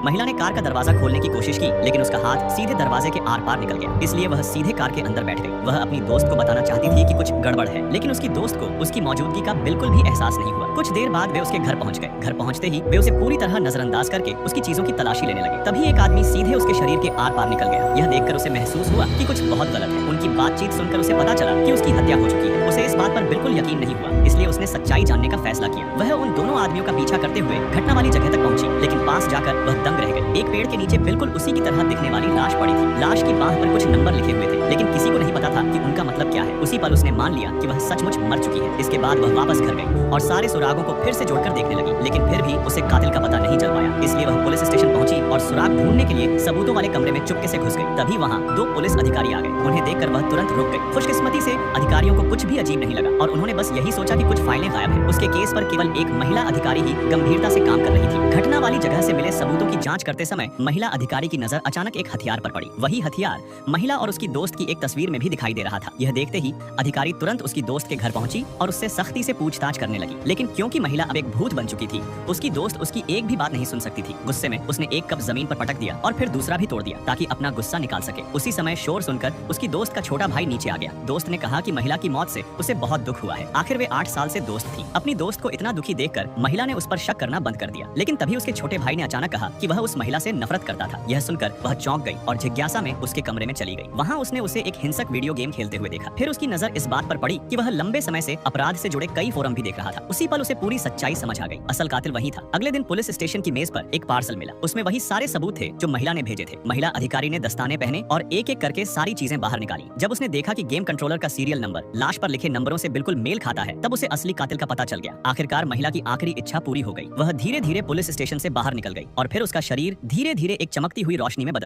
महिला ने कार का दरवाजा खोलने की कोशिश की, लेकिन उसका हाथ सीधे दरवाजे के आर पार निकल गया, इसलिए वह सीधे कार के अंदर बैठ गई। वह अपनी दोस्त को बताना चाहती थी कि कुछ गड़बड़ है, लेकिन उसकी दोस्त को उसकी मौजूदगी का बिल्कुल भी एहसास नहीं हुआ। कुछ देर बाद वे उसके घर पहुंच गए। घर पहुंचते ही वे उसे पूरी तरह नजरअंदाज करके उसकी चीजों की तलाशी लेने लगे। तभी एक आदमी सीधे उसके शरीर के आर पार निकल गया। यह देखकर उसे महसूस हुआ कि कुछ बहुत गलत है। उनकी बातचीत सुनकर उसे पता चला कि उसकी हत्या हो चुकी है। उसे इस बात पर बिल्कुल यकीन नहीं हुआ, इसलिए उसने सच्चाई जानने का फैसला किया। वह उन दोनों आदमियों का पीछा करते हुए घटना वाली जगह तक पहुंची, लेकिन पास जाकर वह दंग रह गई। एक पेड़ के नीचे बिल्कुल उसी की तरह दिखने वाली लाश पड़ी थी। लाश की बाह पर कुछ नंबर लिखे हुए थे, लेकिन किसी को नहीं पता था कि उनका मतलब क्या है। उसी पल उसने मान लिया कि वह सचमुच मर चुकी है। इसके बाद वह वापस घर गई और सारे सुरागों को फिर से जोड़कर देखने लगी, लेकिन फिर भी उसे कातिल का पता नहीं चल पाया। इसलिए वह पुलिस स्टेशन पहुंची और सुराग ढूंढने के लिए सबूतों वाले कमरे में चुपके से घुस गई। तभी वहाँ 2 पुलिस अधिकारी आ गए। उन्हें देखकर वह तुरंत रुक गई। खुशकिस्मती से अधिकारियों को कुछ भी अजीब नहीं लगा और उन्होंने बस यही सोचा कि कुछ फाइलें गायब हैं। उसके केस पर केवल एक महिला अधिकारी ही गंभीरता से काम कर रही थी। घटना वाली जगह से मिले सबूतों की जांच करते समय महिला अधिकारी की नजर अचानक एक हथियार पर पड़ी। वही हथियार महिला और उसकी दोस्त की एक तस्वीर में भी दिखाई दे रहा था। यह देखते ही अधिकारी तुरंत उसकी दोस्त के घर पहुंची और उससे सख्ती से पूछताछ करने लगी, लेकिन क्योंकि महिला अब एक भूत बन चुकी थी, उसकी दोस्त उसकी एक भी बात नहीं सुन सकती थी। गुस्से में उसने एक कप जमीन पर पटक दिया और फिर दूसरा भी तोड़ दिया ताकि अपना गुस्सा निकाल सके। उसी समय शोर सुनकर उसकी दोस्त का छोटा भाई नीचे आ गया। दोस्त ने कहा कि महिला की मौत से उसे बहुत दुख हुआ है। आखिर वे 8 साल से दोस्त थी। अपनी दोस्त को इतना दुखी देखकर महिला ने उस पर शक करना बंद कर दिया, लेकिन तभी उसके छोटे भाई ने अचानक कहा कि वह उस महिला से नफरत करता था। यह सुनकर वह चौंक गई और जिज्ञासा में उसके कमरे में चली गई। वहाँ उसने उसे एक हिंसक वीडियो गेम खेलते हुए देखा। फिर उसकी नजर इस बात पर पड़ी कि वह लंबे समय से अपराध से जुड़े कई फोरम भी देख रहा था। उसी पल उसे पूरी सच्चाई समझ आ गई। असल कातिल वही था। अगले दिन पुलिस स्टेशन की मेज पर एक पार्सल मिला। उसमें वही सारे सबूत थे जो महिला ने भेजे थे। महिला अधिकारी ने दस्ताने पहने और एक एक करके सारी चीजें बाहर निकाली। जब उसने देखा कि गेम कंट्रोलर का सीरियल नंबर लाश पर लिखे नंबरों से बिल्कुल मेल खाता है, तब उसे असली कातिल का पता चल गया। आखिरकार महिला की आखिरी इच्छा पूरी हो गई। वह धीरे धीरे पुलिस स्टेशन से बाहर निकल गई और फिर उसका शरीर धीरे धीरे एक चमकती हुई रोशनी में बदल